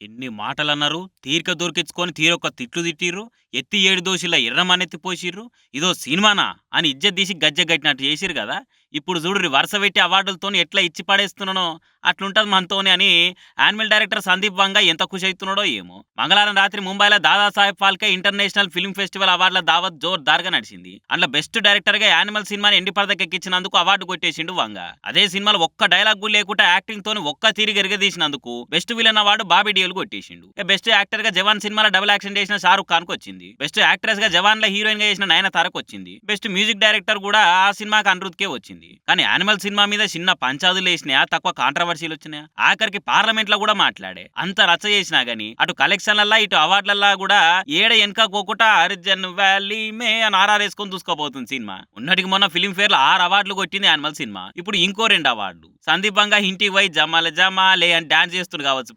ఎన్ని మాటలన్నారు, తీరిక దొరికించుకొని తీరొక్క తిట్లు తిట్టిర్రు, ఎత్తి 7 దోషిలా ఎర్రమన్నెత్తి పోసిర్రు. ఇదో సినిమానా అని ఇజ్జత్ తీసి గజ్జె గట్టినట్టు చేసిర్రు గదా! ఇప్పుడు చూడుర్రి వరుస పెట్టి అవార్డులతోని ఎట్లా ఇచ్చి పడేస్తున్నానో అట్లుంటది మనతోని అని యానిమల్ డైరెక్టర్ సందీప్ వంగ ఎంత ఖుషి అయితున్నాడో ఏమో. మంగళవారం రాత్రి ముంబైలో Dadasaheb Phalke international film festival అవార్డుల దావత్ జోర్దార్‌గా నడిచింది. అందులో బెస్ట్ డైరెక్టర్‌గా యానిమల్ సినిమాని ఎండి పరదకెక్కించినందుకు అవార్డు కొట్టేసిండు వంగ. అదే సినిమాలో ఒక్క డైలాగ్ కూడా లేకుండా యాక్టింగ్ తోని ఒక్క తీరుగా ఎరగదీసినందుకు best villain award Bobby Deol కొట్టేసిండు. బెస్ట్ యాక్టర్ గా జవాన్ సినిమాలో డబుల్ యాక్షన్ చేసిన షారుఖ్ ఖాన్ కు వచ్చింది. బెస్ట్ యాక్ట్రెస్ గా జవాన్ లో హీరోయిన్ గా చేసిన నయనతారకు వచ్చింది. బెస్ట్ మ్యూజిక్ డైరెక్టర్ కూడా ఆ సినిమాకి అనిరుద్కే వచ్చింది. కానీ యానిమల్ సినిమా మీద చిన్న పంచాదులు వేసినాయా, తక్కువ కాంట్రవర్సీలు వచ్చినాయా, ఆఖరికి పార్లమెంట్ లో కూడా మాట్లాడే అంత రచ్చ చేసినా గానీ అటు కలెక్షన్లల్లా ఇటు అవార్డులల్లా కూడా ఏడ వెనక పోకుండా అర్జన్ వ్యాలీ మే అని ఆర్ఆర్ వేసుకొని చూసుకోబోతుంది సినిమా. ఉన్నటికి మొన్న ఫిలిం ఫేర్ లో 6 అవార్డులు కొట్టింది యానిమల్ సినిమా. ఇప్పుడు ఇంకో 2 అవార్డులు. సందీప్ వంగ ఇంటికి పోయి జమాల జమాలే అని డాన్స్ చేస్తుడు కావచ్చు.